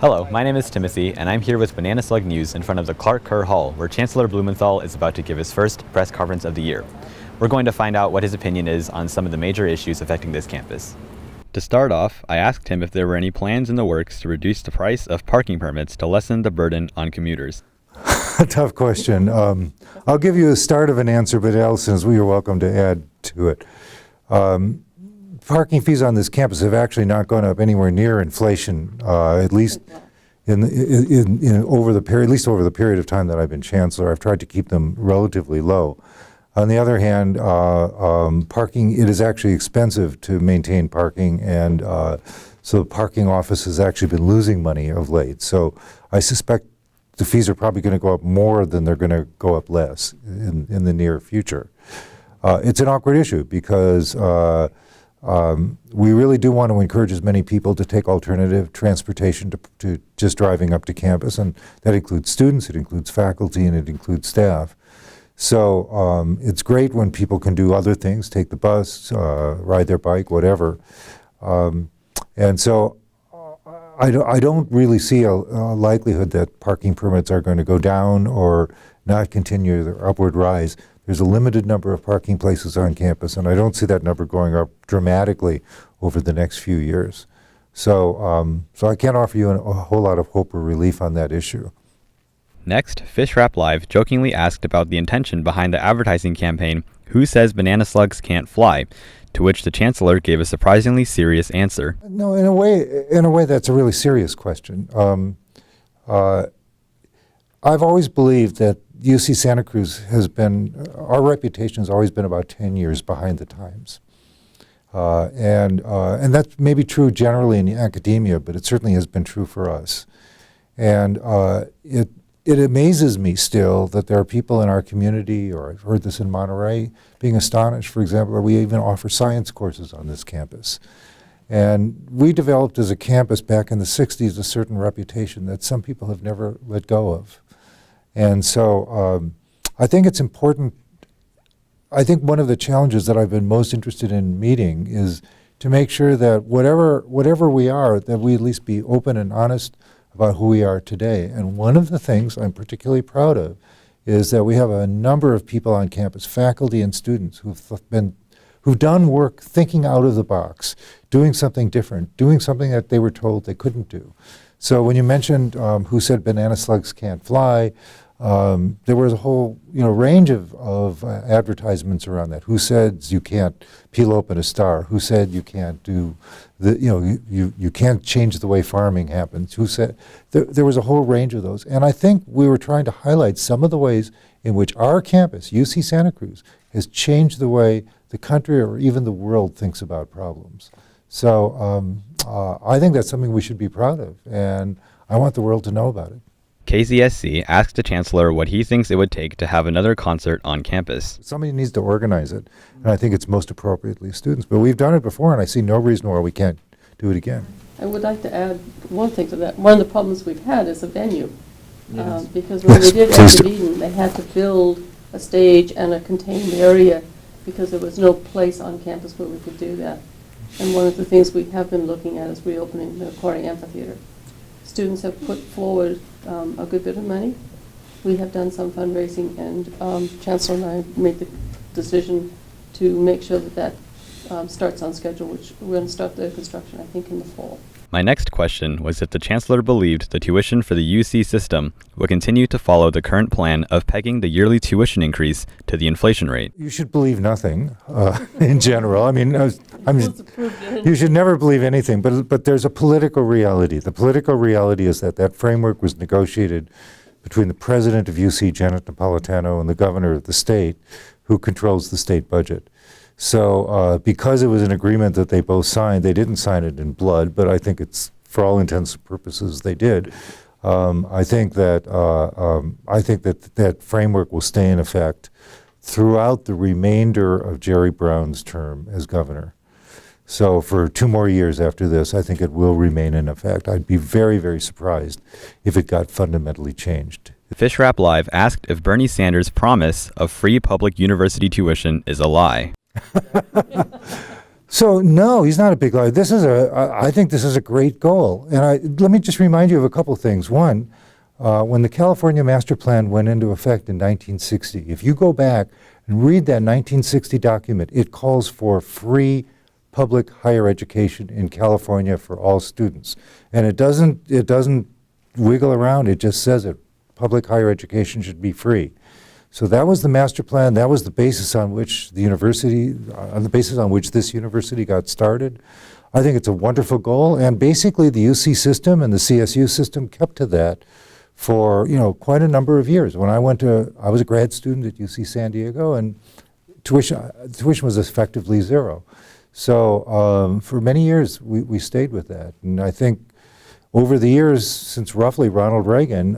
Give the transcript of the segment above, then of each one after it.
Hello, my name is Timothy, and I'm here with Banana Slug News in front of the Clark Kerr Hall, where Chancellor Blumenthal is about to give his first press conference of the year. We're going to find out what his opinion is on some of the major issues affecting this campus. To start off, I asked him if there were any plans in the works to reduce the price of parking permits to lessen the burden on commuters. Tough question. I'll give you a start of an answer, but Allison's, you're welcome to add to it. Parking fees on this campus have actually not gone up anywhere near inflation, at least over the period of time that I've been chancellor. I've tried to keep them relatively low. On the other hand, parking, it is actually expensive to maintain parking, and so the parking office has actually been losing money of late. So I suspect the fees are probably going to go up more than they're going to go up less in the near future. It's an awkward issue because we really do want to encourage as many people to take alternative transportation to just driving up to campus, and that includes students, it includes faculty, and it includes staff. So it's great when people can do other things, take the bus, ride their bike, whatever. And so I don't really see a likelihood that parking permits are going to go down or not continue their upward rise. There's a limited number of parking places on campus, and I don't see that number going up dramatically over the next few years. So I can't offer you a whole lot of hope or relief on that issue. Next, Fish Wrap Live jokingly asked about the intention behind the advertising campaign, "Who says banana slugs can't fly?" To which the chancellor gave a surprisingly serious answer. No, in a way, that's a really serious question. I've always believed that UC Santa Cruz our reputation has always been about 10 years behind the times. And that's maybe true generally in academia, but it certainly has been true for us. And it amazes me still that there are people in our community, or I've heard this in Monterey, being astonished, for example, that we even offer science courses on this campus. And we developed as a campus back in the 60s a certain reputation that some people have never let go of. And so I think it's important. I think one of the challenges that I've been most interested in meeting is to make sure that whatever we are, that we at least be open and honest about who we are today. And one of the things I'm particularly proud of is that we have a number of people on campus, faculty and students, who've done work thinking out of the box, doing something different, doing something that they were told they couldn't do. So when you mentioned who said banana slugs can't fly, there was a whole range of advertisements around that. Who says you can't peel open a star? Who said you can't do you can't change the way farming happens? Who said there was a whole range of those. And I think we were trying to highlight some of the ways in which our campus, UC Santa Cruz, has changed the way the country or even the world thinks about problems. So I think that's something we should be proud of, and I want the world to know about it. KZSC asked the chancellor what he thinks it would take to have another concert on campus. Somebody needs to organize it, and I think it's most appropriately students. But we've done it before, and I see no reason why we can't do it again. I would like to add one thing to that. One of the problems we've had is the venue. Yes. Because when we did Active Eden, they had to build a stage and a contained area because there was no place on campus where we could do that. And one of the things we have been looking at is reopening the Quarry Amphitheater. Students have put forward a good bit of money. We have done some fundraising, and Chancellor and I made the decision to make sure that starts on schedule, which we're going to start the construction, I think, in the fall. My next question was if the chancellor believed the tuition for the UC system would continue to follow the current plan of pegging the yearly tuition increase to the inflation rate. You should believe nothing in general. I mean, you should never believe anything, but there's a political reality. The political reality is that framework was negotiated between the president of UC, Janet Napolitano, and the governor of the state, who controls the state budget. So because it was an agreement that they both signed, they didn't sign it in blood, but I think it's, for all intents and purposes, they did. I think that framework will stay in effect throughout the remainder of Jerry Brown's term as governor. So for 2 more years after this, I think it will remain in effect. I'd be very, very surprised if it got fundamentally changed. Fish Wrap Live asked if Bernie Sanders' promise of free public university tuition is a lie. So no, he's not a big liar. I think this is a great goal. And let me just remind you of a couple things. One, when the California Master Plan went into effect in 1960, if you go back and read that 1960 document, it calls for free public higher education in California for all students. And it doesn't wiggle around, it just says it. Public higher education should be free. So that was the master plan. That was the basis on which this university got started. I think it's a wonderful goal, and basically the UC system and the CSU system kept to that for quite a number of years. When I was a grad student at UC San Diego, and tuition was effectively zero. So for many years we stayed with that, and I think over the years since roughly Ronald Reagan,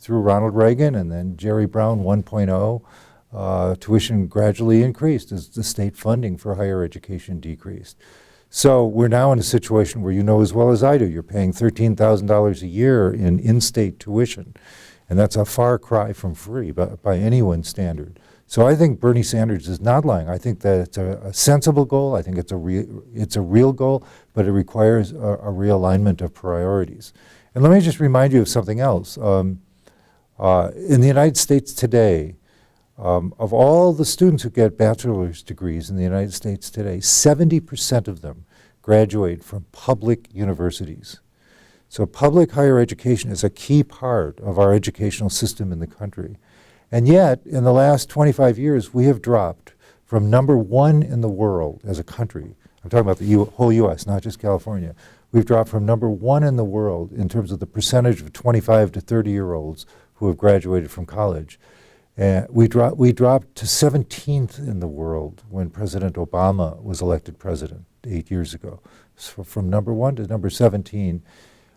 through Ronald Reagan and then Jerry Brown 1.0, tuition gradually increased as the state funding for higher education decreased. So we're now in a situation where, you know as well as I do, you're paying $13,000 a year in in-state tuition, and that's a far cry from free by anyone's standard. So I think Bernie Sanders is not lying. I think that it's a sensible goal. I think it's a real goal, but it requires a realignment of priorities. And let me just remind you of something else. In the United States today, of all the students who get bachelor's degrees in the United States today, 70% of them graduate from public universities. So public higher education is a key part of our educational system in the country. And yet, in the last 25 years, we have dropped from #1 in the world as a country. I'm talking about the whole U.S., not just California. We've dropped from #1 in the world in terms of the percentage of 25 to 30-year-olds who have graduated from college. We dropped to 17th in the world when President Obama was elected president 8 years ago. So from #1 to number 17.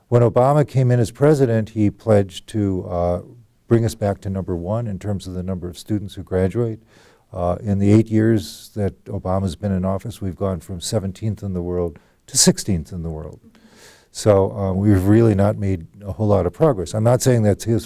When Obama came in as president, he pledged to bring us back to #1 in terms of the number of students who graduate. In the 8 years that Obama's been in office, we've gone from 17th in the world to 16th in the world. So we've really not made a whole lot of progress. I'm not saying that's his